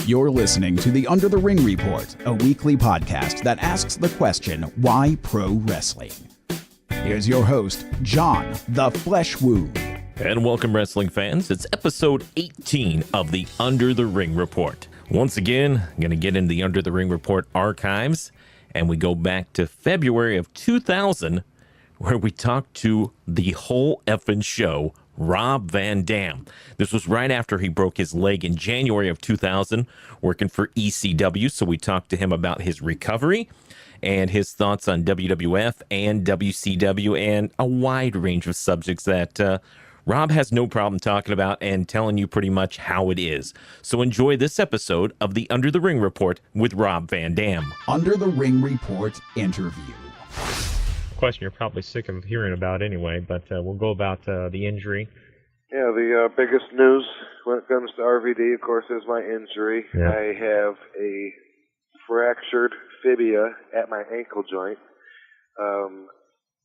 You're listening to the Under the Ring Report, a weekly podcast that asks the question, why pro wrestling? Here's your host, John the Flesh Wound. And welcome, wrestling fans. It's episode 18 of the Under the Ring Report. Once again, I'm going to get in the Under the Ring Report archives, and we go back to February of 2000, where we talked to the whole effing show, Rob Van Dam. This was right after he broke his leg in January of 2000, working for ECW, so we talked to him about his recovery and his thoughts on WWF and WCW and a wide range of subjects that Rob has no problem talking about and telling you pretty much how it is. So enjoy this episode of the Under the Ring Report with Rob Van Dam. Under the Ring Report interview. Question you're probably sick of hearing about anyway, but we'll go about the injury. Yeah, the biggest news when it comes to RVD, of course, is my injury. Yeah. I have a fractured fibia at my ankle joint.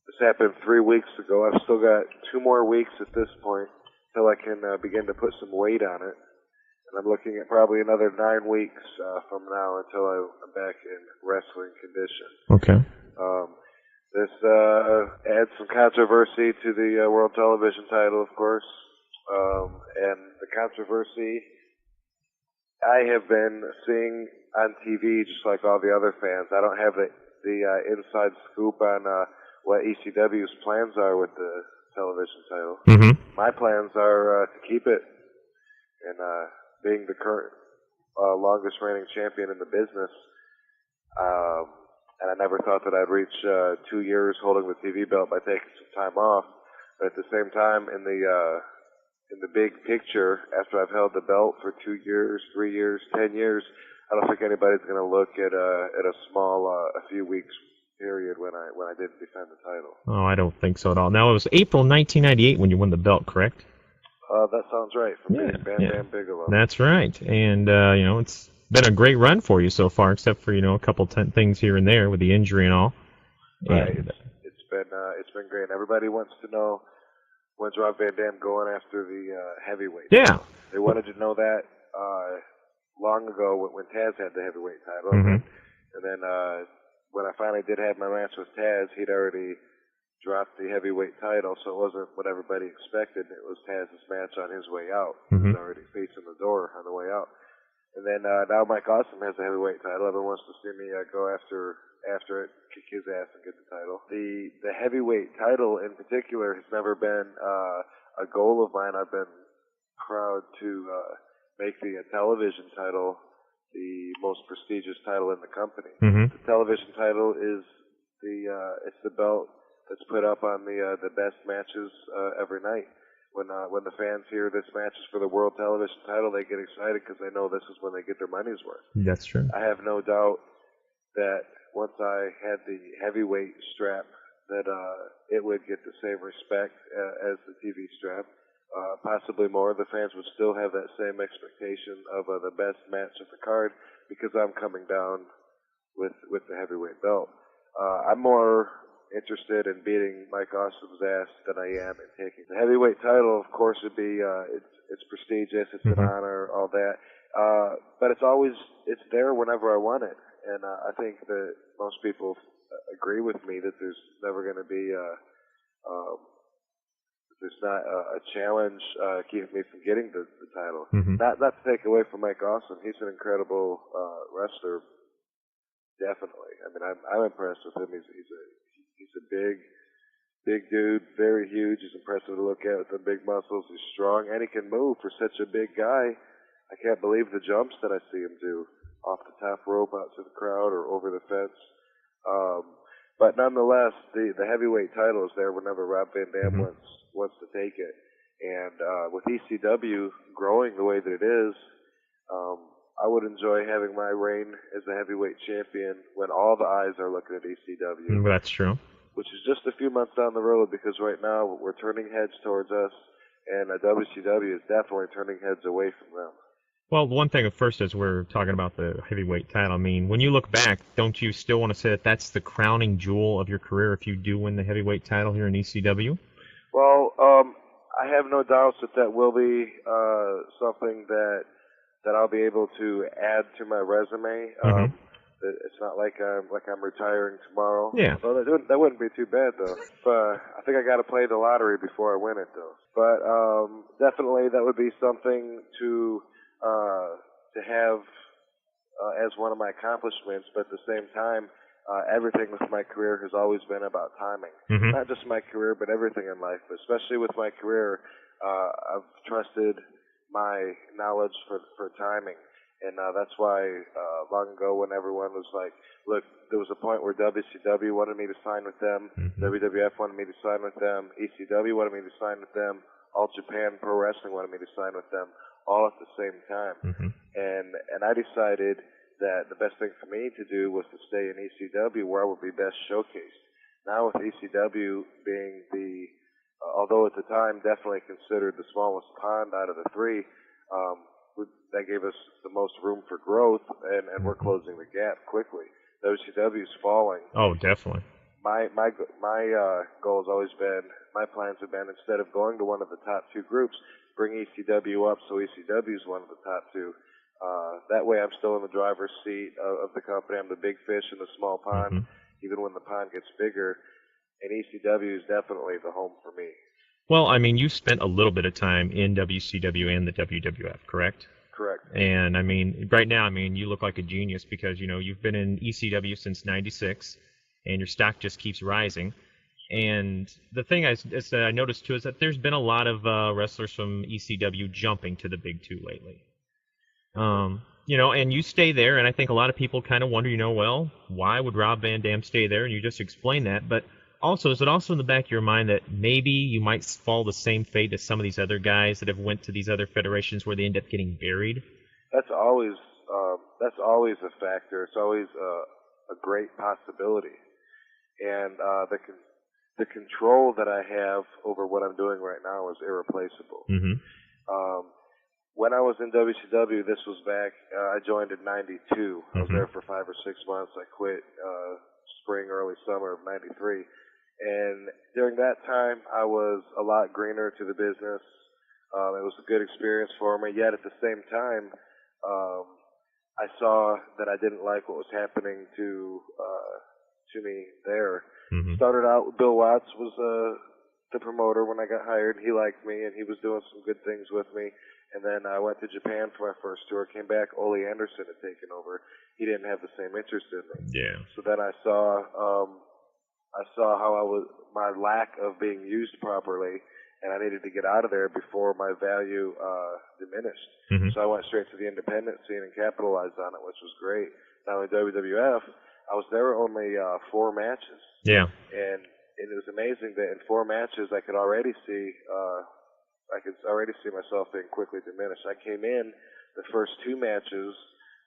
This happened 3 weeks ago. I've still got 2 more weeks at this point till I can begin to put some weight on it. And I'm looking at probably another 9 weeks from now until I'm back in wrestling condition. Okay. This adds some controversy to the World Television title, of course. And the controversy I have been seeing on TV just like all the other fans. I don't have the inside scoop on what ECW's plans are with the television title. Mm-hmm. My plans are to keep it. And being the current longest reigning champion in the business, and I never thought that I'd reach 2 years holding the TV belt by taking some time off. But at the same time, in the big picture, after I've held the belt for 2 years, 3 years, 10 years, I don't think anybody's going to look at a small, a few weeks period when I didn't defend the title. Oh, I don't think so at all. Now, it was April 1998 when you won the belt, correct? That sounds right. From Bam Bam Bigelow. That's right. And, it's been a great run for you so far, except for, a couple things here and there with the injury and all. Right. And, it's been great. Everybody wants to know when's Rob Van Dam going after the heavyweight. Yeah. They wanted to know that long ago when Taz had the heavyweight title. Mm-hmm. And then when I finally did have my match with Taz, he'd already dropped the heavyweight title, so it wasn't what everybody expected. It was Taz's match on his way out. Mm-hmm. He was already facing the door on the way out. And then now Mike Awesome has the heavyweight title. Everyone wants to see me go after it, kick his ass and get the title. The heavyweight title in particular has never been a goal of mine. I've been proud to make the television title the most prestigious title in the company. Mm-hmm. The television title is it's the belt that's put up on the best matches every night. When the fans hear this match is for the World Television title, they get excited because they know this is when they get their money's worth. That's true. I have no doubt that once I had the heavyweight strap, that it would get the same respect as the TV strap. Possibly more. The fans would still have that same expectation of the best match of the card because I'm coming down with the heavyweight belt. I'm more interested in beating Mike Awesome's ass than I am in taking the heavyweight title. Of course, it'd be it's prestigious, it's Mm-hmm. an honor, all that. But it's there whenever I want it, and I think that most people agree with me that there's never going to be there's not a challenge keeping me from getting the title. Mm-hmm. Not to take away from Mike Awesome, he's an incredible wrestler. Definitely, I mean I'm impressed with him. He's a big dude, very huge. He's impressive to look at with the big muscles. He's strong, and he can move for such a big guy. I can't believe the jumps that I see him do off the top rope out to the crowd or over the fence. But nonetheless, the heavyweight title is there whenever Rob Van Dam wants to take it. And with ECW growing the way that it is, I would enjoy having my reign as the heavyweight champion when all the eyes are looking at ECW. That's true. Which is just a few months down the road because right now we're turning heads towards us, and WCW is definitely turning heads away from them. Well, one thing at first as we're talking about the heavyweight title, I mean, when you look back, don't you still want to say that that's the crowning jewel of your career if you do win the heavyweight title here in ECW? Well, I have no doubts that will be something that that I'll be able to add to my resume. It's not like I'm retiring tomorrow. Yeah. Well, that wouldn't be too bad though. But I think I got to play the lottery before I win it though. But definitely that would be something to have as one of my accomplishments. But at the same time, everything with my career has always been about timing. Not just my career, but everything in life. But especially with my career, I've trusted my knowledge for timing. And that's why long ago when everyone was like, look, there was a point where WCW wanted me to sign with them, WWF wanted me to sign with them, ECW wanted me to sign with them, All Japan Pro Wrestling wanted me to sign with them, all at the same time. And I decided that the best thing for me to do was to stay in ECW where I would be best showcased. Now with ECW being although at the time definitely considered the smallest pond out of the three, that gave us the most room for growth, and we're closing the gap quickly. WCW's falling. Oh, definitely. My goal has always been, my plans have been, instead of going to one of the top two groups, bring ECW up so ECW's one of the top two. That way I'm still in the driver's seat of the company. I'm the big fish in the small pond, even when the pond gets bigger. And ECW is definitely the home for me. Well, I mean, you spent a little bit of time in WCW and the WWF, correct? Correct. And, I mean, right now, I mean, you look like a genius because, you know, you've been in ECW since '96, and your stock just keeps rising. And the thing I noticed, too, is that there's been a lot of wrestlers from ECW jumping to the big two lately. You know, and you stay there, and I think a lot of people kind of wonder, you know, well, why would Rob Van Dam stay there? And you just explained that, but also, is it also in the back of your mind that maybe you might fall the same fate as some of these other guys that have went to these other federations where they end up getting buried? That's always a factor. It's always a great possibility, and the control that I have over what I'm doing right now is irreplaceable. When I was in WCW, this was back. I joined in '92. I was there for 5 or 6 months. I quit spring, early summer of '93. And during that time, I was a lot greener to the business. It was a good experience for me. Yet at the same time, I saw that I didn't like what was happening to me there. Started out with Bill Watts was the promoter when I got hired. He liked me, and he was doing some good things with me. And then I went to Japan for my first tour. Came back, Ole Anderson had taken over. He didn't have the same interest in me. Yeah. So then I saw how my lack of being used properly, and I needed to get out of there before my value diminished. So I went straight to the independent scene and capitalized on it, which was great. Now in WWF, I was there only 4 matches. Yeah. And it was amazing that in 4 matches I could already see myself being quickly diminished. I came in, the first 2 matches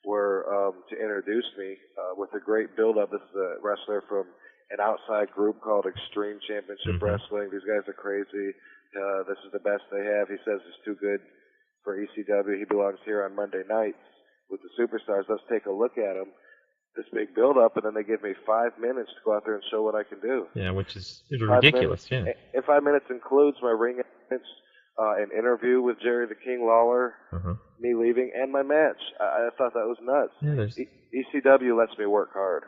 were to introduce me with a great build-up. This is a wrestler from an outside group called Extreme Championship Wrestling. These guys are crazy. This is the best they have. He says it's too good for ECW. He belongs here on Monday nights with the superstars. Let's take a look at him. This big build-up, and then they give me 5 minutes to go out there and show what I can do. Yeah, which is ridiculous. Yeah. And 5 minutes includes my ring entrance, an interview with Jerry the King Lawler, me leaving, and my match. I thought that was nuts. Yeah, ECW lets me work hard.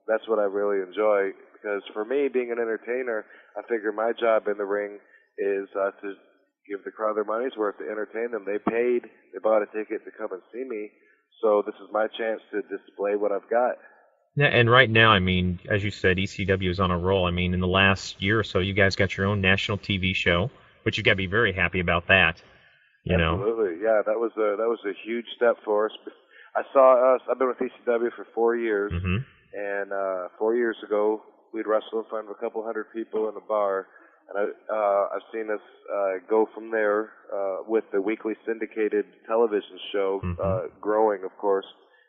That's what I really enjoy, because for me, being an entertainer, I figure my job in the ring is to give the crowd their money's worth, to entertain them. They paid, they bought a ticket to come and see me, so this is my chance to display what I've got. Yeah, and right now, I mean, as you said, ECW is on a roll. I mean, in the last year or so, you guys got your own national TV show, which you got to be very happy about that. You Absolutely, yeah, that was a huge step for us. I saw us. I've been with ECW for 4 years, and 4 years ago, we'd wrestle in front of a couple hundred people in a bar, and I've seen us go from there with the weekly syndicated television show growing, of course.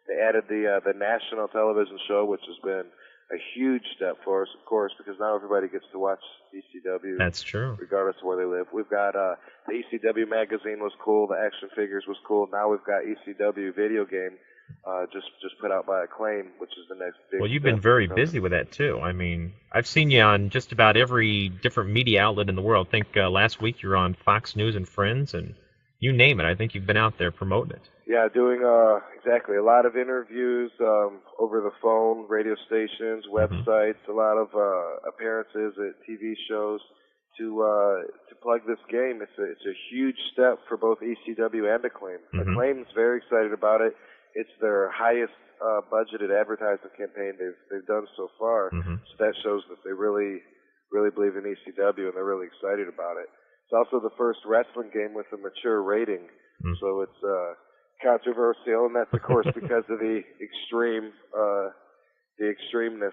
They added the national television show, which has been a huge step for us, of course, because now everybody gets to watch ECW. That's true. Regardless of where they live. We've got the ECW magazine was cool, the action figures was cool. Now we've got ECW video game just put out by Acclaim, which is the next big. Well, you've been very busy with that too. I mean, I've seen you on just about every different media outlet in the world. I think last week you were on Fox News and Friends, and you name it. I think you've been out there promoting it. Yeah, doing exactly a lot of interviews over the phone, radio stations, websites, a lot of appearances at TV shows to plug this game. It's a huge step for both ECW and Acclaim. Acclaim's very excited about it. It's their highest budgeted advertising campaign they've done so far. So that shows that they really believe in ECW and they're really excited about it. It's also the first wrestling game with a mature rating, so it's controversial, and that's of course because of the extremeness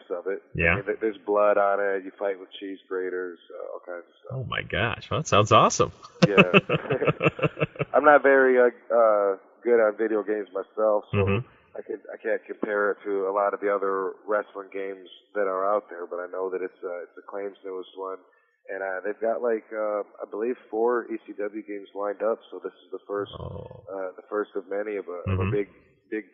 of it. Yeah. I mean, there's blood on it. You fight with cheese graters, all kinds of stuff. Oh my gosh, well, that sounds awesome. Yeah. I'm not very good on video games myself, so I can't compare it to a lot of the other wrestling games that are out there, but I know that it's Acclaim's newest one. And they've got I believe 4 ECW games lined up, so this is the first of many of a big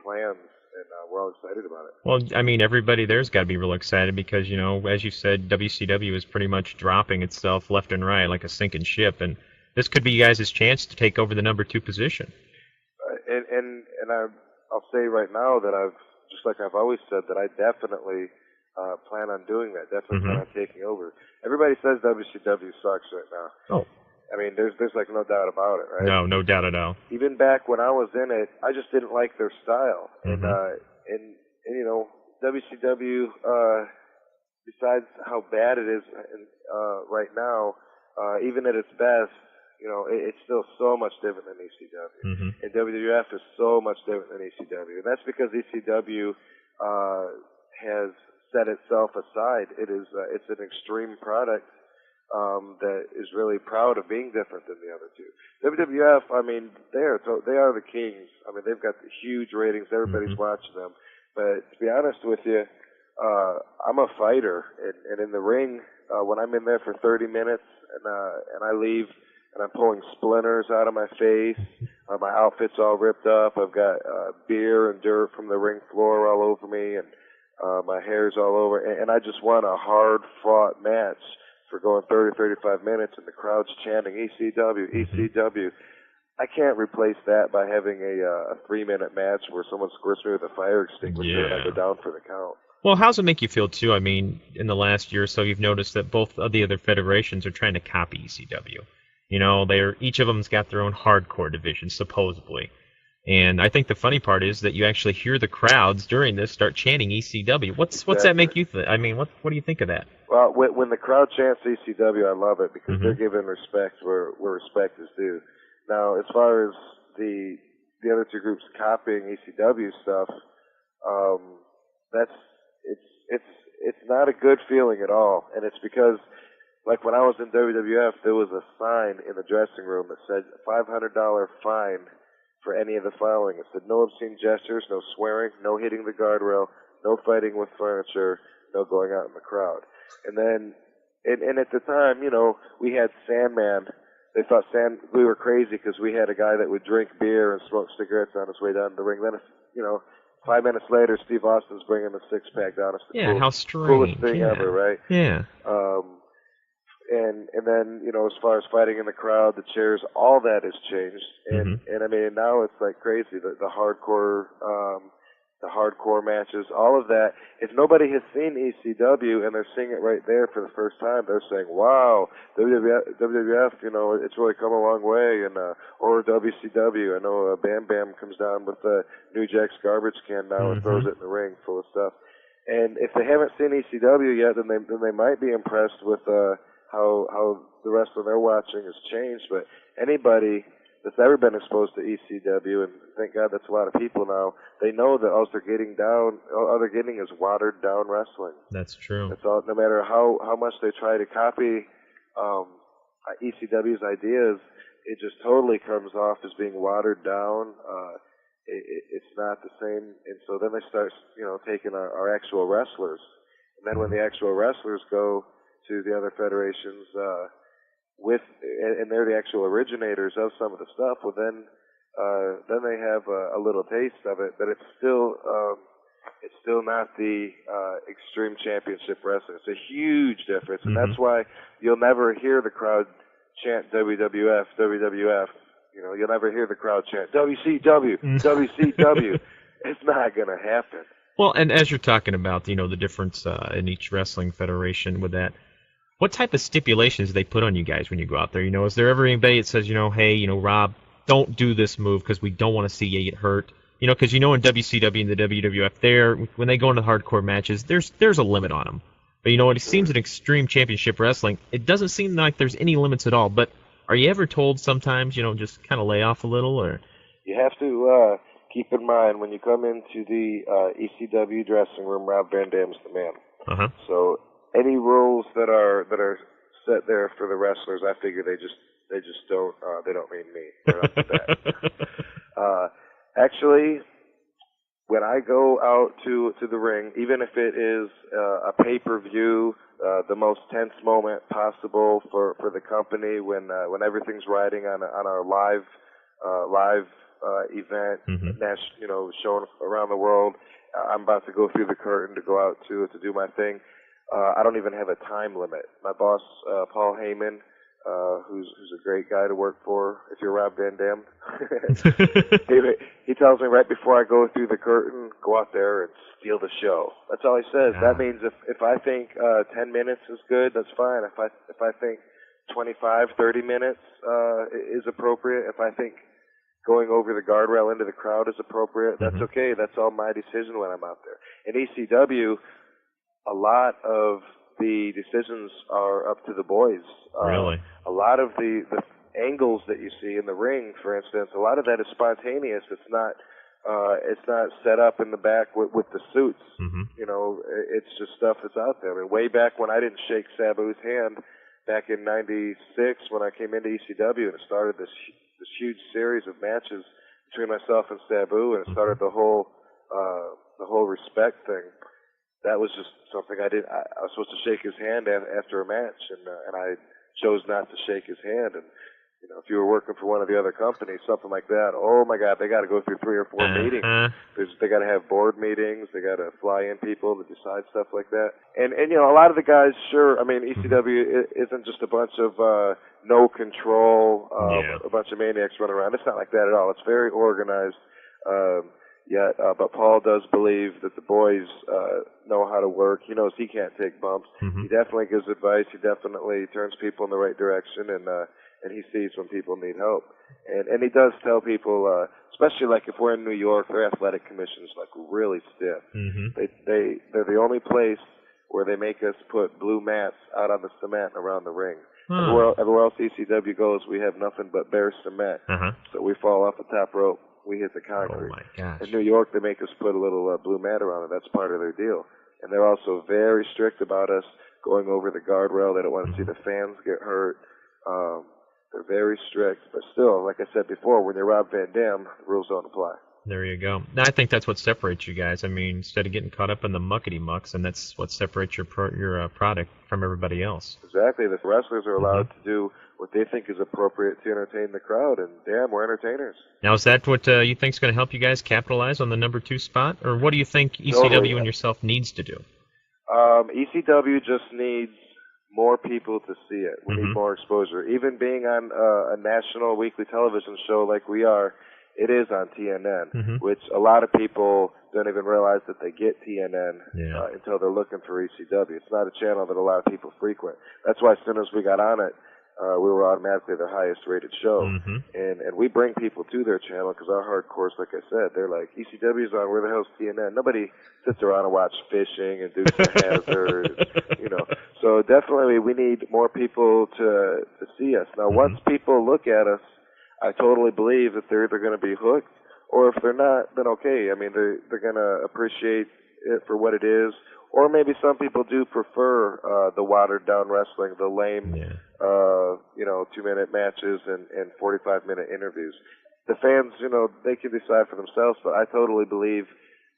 plans, and we're all excited about it. Well, I mean, everybody there's got to be real excited because, you know, as you said, WCW is pretty much dropping itself left and right like a sinking ship, and this could be you guys' chance to take over the number 2 position. And I'll say right now that I've always said that I definitely plan on doing that. Definitely plan on taking over. Everybody says WCW sucks right now. Oh. I mean, there's no doubt about it, right? No doubt at all. Even back when I was in it, I just didn't like their style. And you know, WCW, besides how bad it is right now, even at its best, you know, it's still so much different than ECW. And WWF is so much different than ECW. And that's because ECW has set itself aside. It's an extreme product that is really proud of being different than the other two. WWF, I mean, they are the kings. I mean, they've got the huge ratings. Everybody's watching them. But to be honest with you, I'm a fighter, and in the ring, when I'm in there for 30 minutes and I leave and I'm pulling splinters out of my face, my outfit's all ripped up. I've got beer and dirt from the ring floor all over me, and my hair's all over, and I just want a hard-fought match for going 30, 35 minutes, and the crowd's chanting, ECW, ECW. I can't replace that by having a 3-minute match where someone squirts me with a fire extinguisher and I go down for the count. Well, how's it make you feel, too? I mean, in the last year or so, you've noticed that both of the other federations are trying to copy ECW. You know, each of them's got their own hardcore division, supposedly. And I think the funny part is that you actually hear the crowds during this start chanting ECW. What's that make you think? I mean, what do you think of that? Well, when the crowd chants ECW, I love it because they're giving respect where respect is due. Now, as far as the other two groups copying ECW stuff, it's not a good feeling at all, and it's because, like when I was in WWF, there was a sign in the dressing room that said $500 fine for any of the following. It said no obscene gestures, no swearing, no hitting the guardrail, no fighting with furniture, no going out in the crowd. And then, and at the time, you know, we had Sandman. They thought we were crazy because we had a guy that would drink beer and smoke cigarettes on his way down to the ring. Then, you know, 5 minutes later, Steve Austin's bringing a six-pack down. It's the how strange. Coolest thing ever, right? Yeah. And then, you know, as far as fighting in the crowd, the chairs, all that has changed. And I mean, now it's like crazy. The hardcore matches, all of that. If nobody has seen ECW and they're seeing it right there for the first time, they're saying, "Wow, WWF, you know, it's really come a long way." And or WCW, I know Bam Bam comes down with New Jack's garbage can now and throws it in the ring full of stuff. And if they haven't seen ECW yet, then they might be impressed with how the wrestling they're watching has changed. But anybody that's ever been exposed to ECW, and thank God that's a lot of people now, they know that all they're getting is watered down wrestling. That's true. That's all. No matter how much they try to copy ECW's ideas, it just totally comes off as being watered down. It's not the same, and so then they start, you know, taking our actual wrestlers, and then when the actual wrestlers go to the other federations, and they're the actual originators of some of the stuff, well then they have a little taste of it, but it's still not the Extreme Championship Wrestling. It's a huge difference, and that's why you'll never hear the crowd chant WWF, WWF, you You'll never hear the crowd chant, WCW, WCW. It's not going to happen. Well, and as you're talking about, the difference in each wrestling federation with that, what type of stipulations do they put on you guys when you go out there? Is there ever anybody that says, hey, Rob, don't do this move because we don't want to see you get hurt? Because in WCW and the WWF, when they go into hardcore matches, there's a limit on them. But it seems in Extreme Championship Wrestling, it doesn't seem like there's any limits at all. But are you ever told sometimes, just kind of lay off a little, or? You have to keep in mind when you come into the ECW dressing room, Rob Van Dam's the man. Uh-huh. So any rules that are set there for the wrestlers, I figure they just don't they don't mean me. They're up to that. Actually, when I go out to the ring, even if it is a pay-per-view, the most tense moment possible for the company when everything's riding on our live event, shown around the world. I'm about to go through the curtain to go out to do my thing. I don't even have a time limit. My boss, Paul Heyman, who's a great guy to work for, if you're Rob Van Dam, he tells me right before I go through the curtain, go out there and steal the show. That's all he says. That means if I think 10 minutes is good, that's fine. If I think 25, 30 minutes is appropriate, if I think going over the guardrail into the crowd is appropriate, that's okay. That's all my decision when I'm out there. In ECW, a lot of the decisions are up to the boys. Really? A lot of the angles that you see in the ring, for instance, a lot of that is spontaneous. It's not set up in the back with the suits. It's just stuff that's out there. I mean, way back when I didn't shake Sabu's hand back in '96 when I came into ECW, and it started this huge series of matches between myself and Sabu, and it started the whole respect thing. That was just something I did. I was supposed to shake his hand after a match, and I chose not to shake his hand. And if you were working for one of the other companies, something like that, oh my God, they got to go through 3 or 4 meetings. They got to have board meetings. They got to fly in people to decide stuff like that. And a lot of the guys, sure. I mean, ECW isn't just a bunch of no control, a bunch of maniacs running around. It's not like that at all. It's very organized. But Paul does believe that the boys know how to work. He knows he can't take bumps. He definitely gives advice. He definitely turns people in the right direction, and he sees when people need help. And he does tell people, especially like if we're in New York, their athletic commission's like really stiff. They're the only place where they make us put blue mats out on the cement around the ring. Everywhere else ECW goes, we have nothing but bare cement. So we fall off the top rope. We hit the concrete. Oh my gosh. In New York, they make us put a little blue mat around it. That's part of their deal. And they're also very strict about us going over the guardrail. They don't want to see the fans get hurt. They're very strict. But still, like I said before, when you're Rob Van Dam, the rules don't apply. There you go. I think that's what separates you guys. I mean, instead of getting caught up in the muckety-mucks, and that's what separates your product from everybody else. Exactly. The wrestlers are allowed to do what they think is appropriate to entertain the crowd, and damn, we're entertainers. Now, is that what you think is going to help you guys capitalize on the number 2 spot, or what do you think ECW and yourself needs to do? ECW just needs more people to see it. We need more exposure. Even being on a national weekly television show like we are, it is on TNN, which a lot of people don't even realize that they get TNN until they're looking for ECW. It's not a channel that a lot of people frequent. That's why as soon as we got on it, we were automatically their highest rated show. And we bring people to their channel because our hardcores, like I said, they're like, ECW's on, where the hell's TNN? Nobody sits around and watch fishing and Dukes of Hazzard, So definitely we need more people to see us. Now, once people look at us, I totally believe that they're either going to be hooked, or if they're not, then okay. I mean, they're going to appreciate it for what it is. Or maybe some people do prefer the watered-down wrestling, the lame, 2-minute matches and 45-minute interviews. The fans, they can decide for themselves, but I totally believe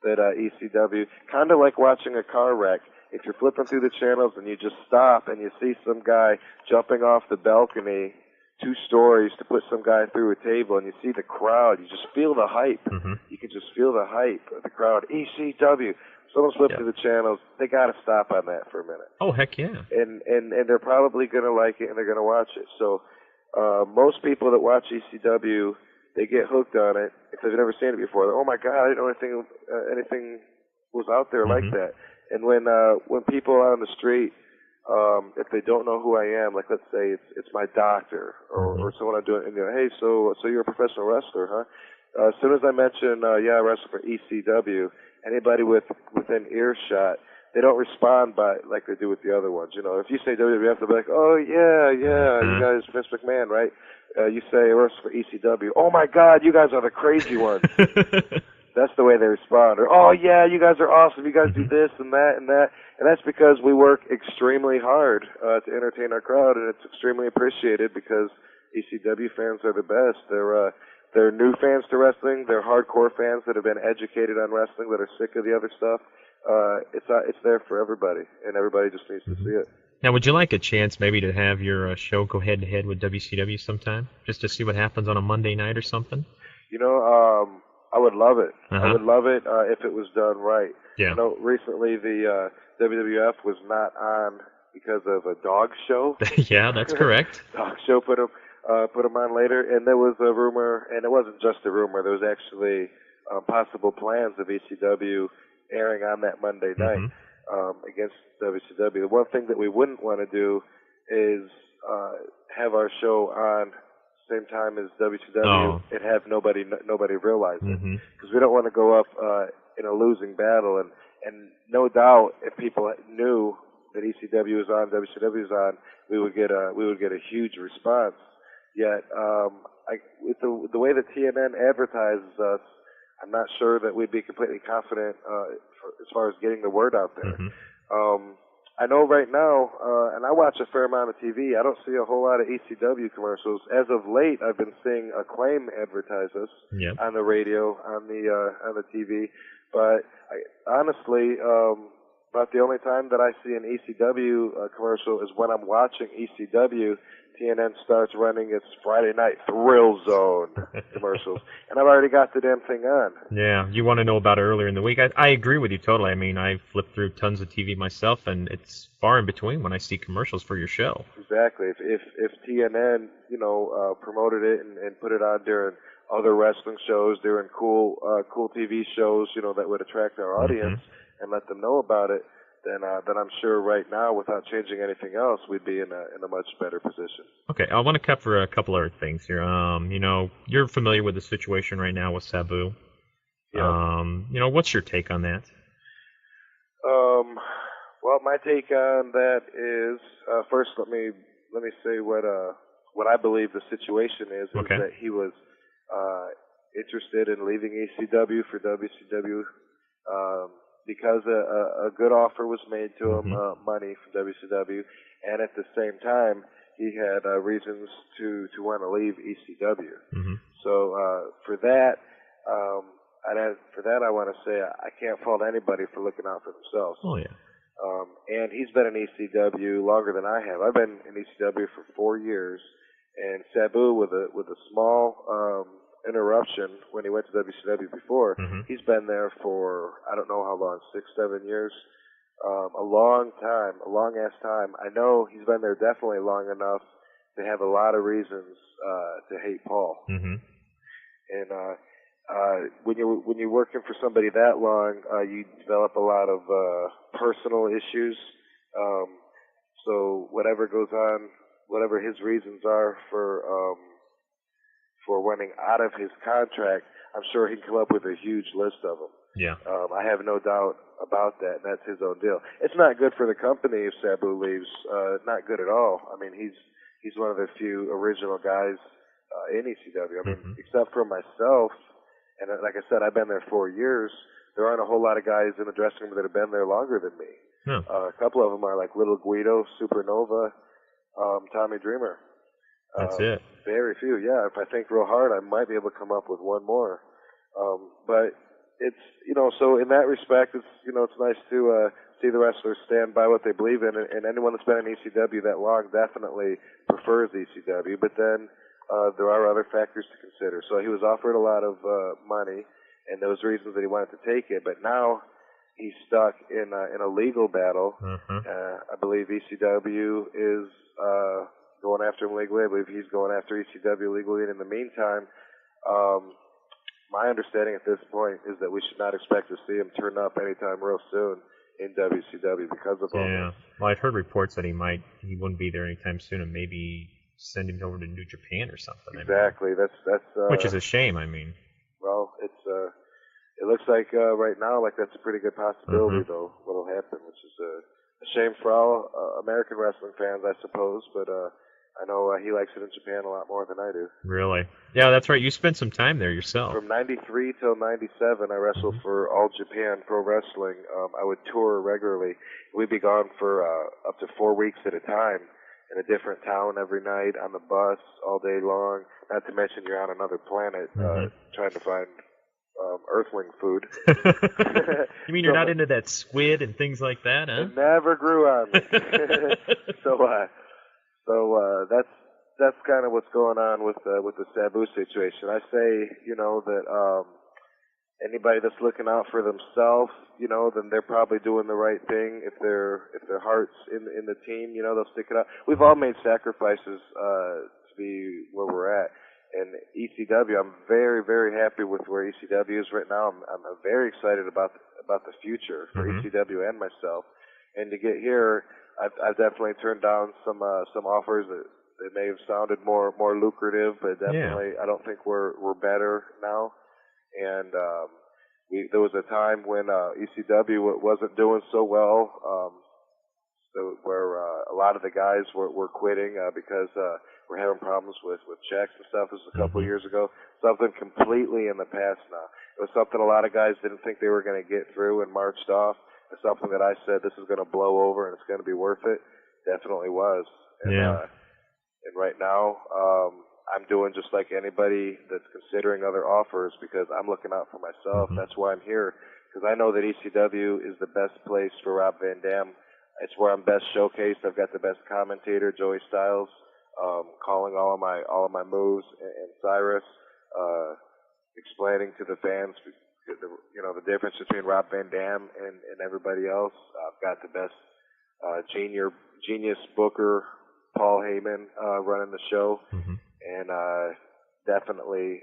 that ECW, kind of like watching a car wreck, if you're flipping through the channels and you just stop and you see some guy jumping off the balcony 2 stories to put some guy through a table, and you see the crowd, you just feel the hype. You can just feel the hype of the crowd. ECW. Someone's flipping through the channels. They got to stop on that for a minute. Oh, heck yeah. And they're probably going to like it, and they're going to watch it. So most people that watch ECW, they get hooked on it. If they've never seen it before, they're, oh my God, I didn't know anything was out there like that. And when people out on the street, if they don't know who I am, like let's say it's my doctor or someone I'm doing, and you know, hey, so you're a professional wrestler, huh? As soon as I mention, I wrestle for ECW, anybody within earshot, they don't respond like they do with the other ones. You know, if you say WWF, they'll be like, oh yeah, you guys, Vince McMahon, right? You say I wrestle for ECW. Oh my God, you guys are the crazy ones. That's the way they respond. Or, oh yeah, you guys are awesome. You guys do this and that and that. And that's because we work extremely hard to entertain our crowd, and it's extremely appreciated because ECW fans are the best. They're new fans to wrestling. They're hardcore fans that have been educated on wrestling, that are sick of the other stuff. It's there for everybody, and everybody just needs to see it. Now, would you like a chance maybe to have your show go head-to-head with WCW sometime, just to see what happens on a Monday night or something? You know, I would love it. I would love it if it was done right. Yeah. You know, recently the WWF was not on because of a dog show. Yeah, that's correct. Dog show put them on later, and there was a rumor, and it wasn't just a rumor. There was actually possible plans of ECW airing on that Monday night against WCW. The one thing that we wouldn't want to do is have our show on same time as WCW and have nobody realize it, because we don't want to go up in a losing battle. And no doubt, if people knew that ECW was on, WCW was on, we would get a huge response. Yet, with the way that TNN advertises us, I'm not sure that we'd be completely confident as far as getting the word out there. I know right now, and I watch a fair amount of TV, I don't see a whole lot of ECW commercials. As of late, I've been seeing Acclaim advertise us on the radio, on the TV. But honestly, about the only time that I see an ECW commercial is when I'm watching ECW. TNN starts running its Friday Night Thrill Zone commercials, and I've already got the damn thing on. Yeah, you want to know about it earlier in the week. I agree with you totally. I mean, I flip through tons of TV myself, and it's far in between when I see commercials for your show. Exactly. If TNN, promoted it and put it on during other wrestling shows, during cool TV shows, that would attract our audience and let them know about it, then I'm sure right now, without changing anything else, we'd be in a much better position. Okay, I want to cover a couple other things here. You're familiar with the situation right now with Sabu. Yeah. What's your take on that? Well, my take on that is first let me say what I believe the situation is that he was interested in leaving ECW for WCW. Because a good offer was made to him, money from WCW, and at the same time, he had reasons to want to leave ECW. So for that, I want to say I can't fault anybody for looking out for themselves. Oh yeah. And he's been in ECW longer than I have. I've been in ECW for 4 years, and Sabu with a small interruption when he went to WCW before. He's been there for, I don't know how long, 6-7 years, a long time, a long-ass time. I know he's been there definitely long enough to have a lot of reasons to hate Paul. And when you're working for somebody that long, you develop a lot of personal issues. So whatever goes on, whatever his reasons are for running out of his contract, I'm sure he can come up with a huge list of them. Yeah. I have no doubt about that, and that's his own deal. It's not good for the company if Sabu leaves. Not good at all. I mean, he's one of the few original guys in ECW. I mean, except for myself, and like I said, I've been there 4 years. There aren't a whole lot of guys in the dressing room that have been there longer than me. No. A couple of them are like Little Guido, Supernova, Tommy Dreamer. That's it. Very few, yeah. If I think real hard, I might be able to come up with one more. But it's, so in that respect, it's, it's nice to see the wrestlers stand by what they believe in, and anyone that's been in ECW that long definitely prefers ECW. But then there are other factors to consider. So he was offered a lot of money, and there was reasons that he wanted to take it. But now he's stuck in a legal battle. I believe ECW is going after him legally. I believe he's going after ECW legally. And in the meantime, my understanding at this point is that we should not expect to see him turn up anytime real soon in WCW because of all Yeah. this. Well, I've heard reports that he wouldn't be there anytime soon, and maybe send him over to New Japan or something. Exactly. That's which is a shame. I mean. Well, it looks like right now like that's a pretty good possibility though. What'll happen, which is a shame for all American wrestling fans, I suppose. But I know he likes it in Japan a lot more than I do. Really? Yeah, that's right. You spent some time there yourself. From '93 till '97, I wrestled for All Japan Pro Wrestling. I would tour regularly. We'd be gone for up to 4 weeks at a time in a different town every night on the bus all day long. Not to mention you're on another planet trying to find earthling food. You mean you're not into that squid and things like that, huh? It never grew on me. So that's kind of what's going on with the Sabu situation. I say, that anybody that's looking out for themselves, then they're probably doing the right thing. If their heart's in the team, they'll stick it out. We've all made sacrifices to be where we're at. And ECW, I'm very, very happy with where ECW is right now. I'm very excited about the future for ECW and myself. And to get here, I've definitely turned down some offers that may have sounded more lucrative, but definitely I don't think we're better now. And there was a time when ECW wasn't doing so well, where a lot of the guys were quitting because we're having problems with checks and stuff. This was a couple of years ago. Something completely in the past now. It was something a lot of guys didn't think they were going to get through and marched off. It's something that I said this is going to blow over and it's going to be worth it. Definitely was. And, and right now, I'm doing just like anybody that's considering other offers because I'm looking out for myself. That's why I'm here, because I know that ECW is the best place for Rob Van Dam. It's where I'm best showcased. I've got the best commentator, Joey Styles, calling all of my moves, and Cyrus explaining to the fans, the difference between Rob Van Dam and everybody else. I've got the best genius booker, Paul Heyman, running the show, and definitely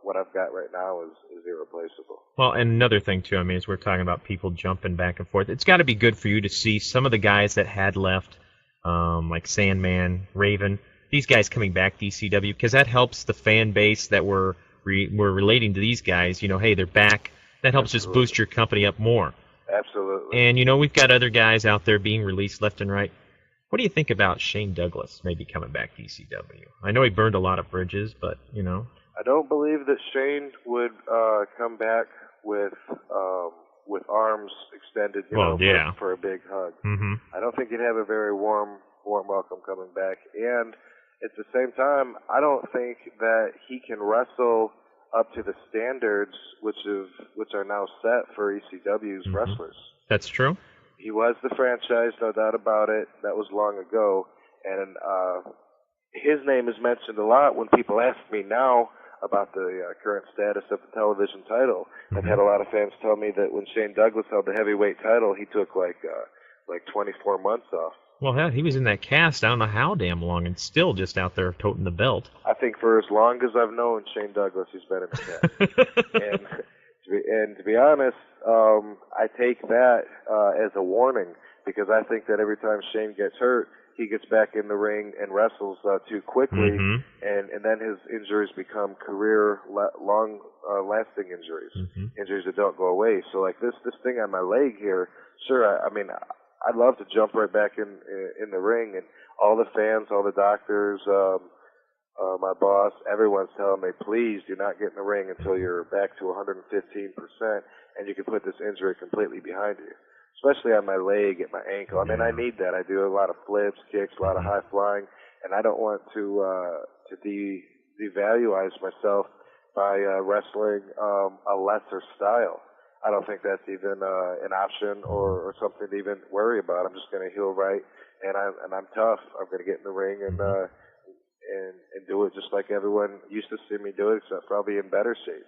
what I've got right now is irreplaceable. Well, and another thing too, I mean, as we're talking about people jumping back and forth, it's got to be good for you to see some of the guys that had left, like Sandman, Raven, these guys coming back to ECW, because that helps the fan base that were relating to these guys. Hey, they're back. That helps just boost your company up more. Absolutely. And we've got other guys out there being released left and right. What do you think about Shane Douglas maybe coming back to ECW? I know he burned a lot of bridges, but I don't believe that Shane would come back with arms extended, for a big hug. I don't think he'd have a very warm welcome coming back. And at the same time, I don't think that he can wrestle up to the standards which are now set for ECW's wrestlers. That's true. He was the franchise, no doubt about it. That was long ago. And his name is mentioned a lot when people ask me now about the current status of the television title. I've had a lot of fans tell me that when Shane Douglas held the heavyweight title, he took like 24 months off. Well, hell, he was in that cast I don't know how damn long and still just out there toting the belt. I think for as long as I've known Shane Douglas, he's been in the cast. And to be honest, I take that as a warning, because I think that every time Shane gets hurt, he gets back in the ring and wrestles too quickly, and then his injuries become long-lasting injuries, injuries that don't go away. So like this thing on my leg here, sure, I mean, I'd love to jump right back in the ring, and all the fans, all the doctors, my boss, everyone's telling me, please do not get in the ring until you're back to 115%, and you can put this injury completely behind you, especially on my leg, at my ankle. I mean, I need that. I do a lot of flips, kicks, a lot of high flying, and I don't want to devaluize myself by wrestling a lesser style. I don't think that's even an option or something to even worry about. I'm just going to heal right, and I'm tough. I'm going to get in the ring and do it just like everyone used to see me do it, except probably in better shape.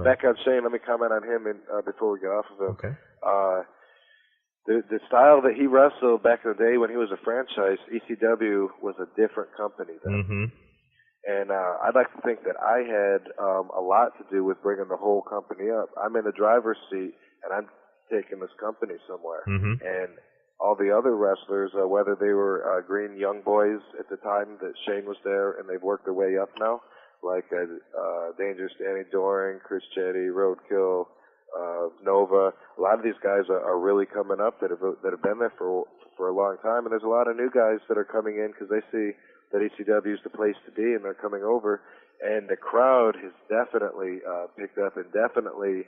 Back on Shane, let me comment on him before we get off of him. Okay. the style that he wrestled back in the day when he was a franchise, ECW was a different company then. Mm-hmm. And I'd like to think that I had a lot to do with bringing the whole company up. I'm in the driver's seat, and I'm taking this company somewhere. Mm-hmm. And all the other wrestlers, whether they were green young boys at the time that Shane was there, and they've worked their way up now, like Dangerous Danny Doring, Chris Chetty, Roadkill, Nova. A lot of these guys are really coming up that have been there for a long time, and there's a lot of new guys that are coming in because they see that ECW is the place to be, and they're coming over. And the crowd has definitely picked up and definitely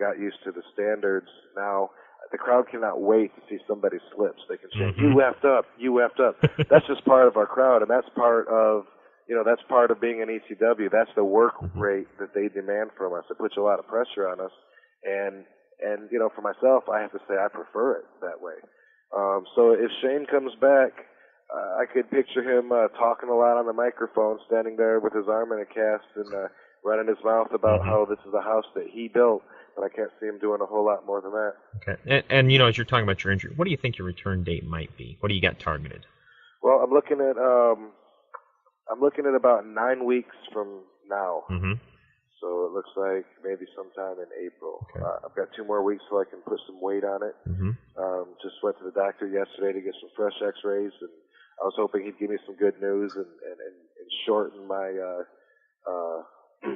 got used to the standards now. The crowd cannot wait to see somebody slips. They can say, "You effed up, you effed up." That's just part of our crowd, and that's part of that's part of being an ECW. That's the work rate that they demand from us. It puts a lot of pressure on us, and for myself, I have to say I prefer it that way. So if Shane comes back, I could picture him talking a lot on the microphone, standing there with his arm in a cast and running his mouth about how this is a house that he built, but I can't see him doing a whole lot more than that. Okay. And as you're talking about your injury, what do you think your return date might be? What do you got targeted? Well, I'm looking at about 9 weeks from now. Mm-hmm. So it looks like maybe sometime in April. Okay. I've got 2 more weeks so I can put some weight on it. Mm-hmm. Just went to the doctor yesterday to get some fresh x-rays, and I was hoping he'd give me some good news and shorten my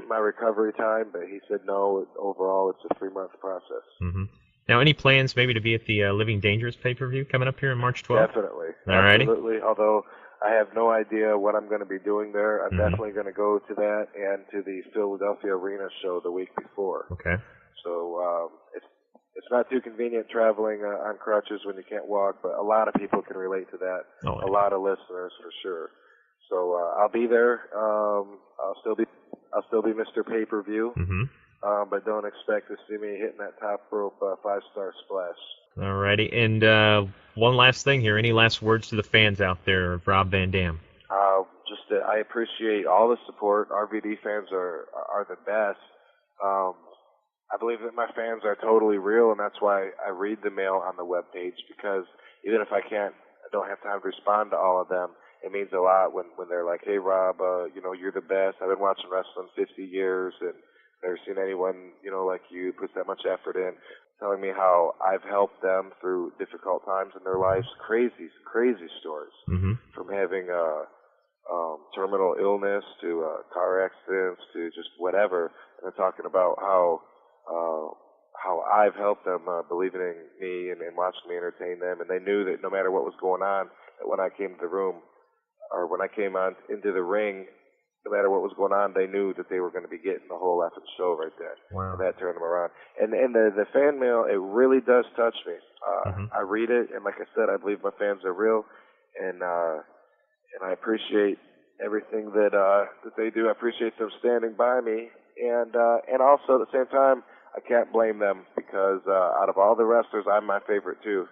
my recovery time, but he said no. Overall, it's a 3-month process. Mm-hmm. Now, any plans maybe to be at the Living Dangerous pay-per-view coming up here on March 12th? Definitely. Alrighty. Absolutely. Although I have no idea what I'm going to be doing there. I'm definitely going to go to that and to the Philadelphia Arena show the week before. Okay. So it's not too convenient traveling on crutches when you can't walk, but a lot of people can relate to that. Oh, yeah. A lot of listeners for sure. So I'll be there. I'll still be Mr. Pay-Per-View, but don't expect to see me hitting that top rope 5-star splash. Alrighty. And one last thing here. Any last words to the fans out there of Rob Van Dam? Just that I appreciate all the support. RVD fans are the best. I believe that my fans are totally real, and that's why I read the mail on the webpage, because even if I don't have time to respond to all of them, it means a lot when they're like, "Hey, Rob, you're the best. I've been watching wrestling 50 years and never seen anyone, like you puts that much effort in," telling me how I've helped them through difficult times in their lives. Crazy stories. From having terminal illness to car accidents to just whatever. And they're talking about how I've helped them believing in me and watching me entertain them. And they knew that no matter what was going on, that when I came to the room, or when I came into the ring, no matter what was going on, they knew that they were going to be getting the whole effing show right there. Wow. And that turned them around. And the fan mail, it really does touch me. I read it, and like I said, I believe my fans are real, and I appreciate everything that they do. I appreciate them standing by me, and also at the same time, I can't blame them, because out of all the wrestlers, I'm my favorite too.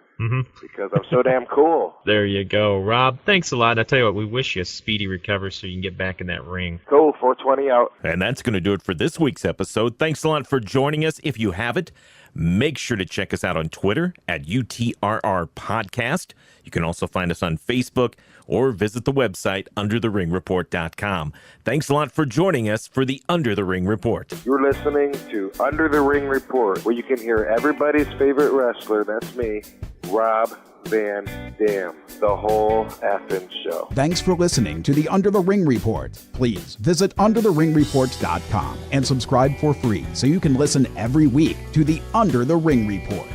Because I'm so damn cool. There you go. Rob, thanks a lot. I tell you what, we wish you a speedy recovery so you can get back in that ring. Cool, 420 out. And that's going to do it for this week's episode. Thanks a lot for joining us. If you haven't, make sure to check us out on Twitter at UTRR Podcast. You can also find us on Facebook or visit the website undertheringreport.com. Thanks a lot for joining us for the Under the Ring Report. You're listening to Under the Ring Report, where you can hear everybody's favorite wrestler, that's me, Rob Van Dam, the whole effing show. Thanks for listening to the Under the Ring Report. Please visit undertheringreport.com and subscribe for free so you can listen every week to the Under the Ring Report.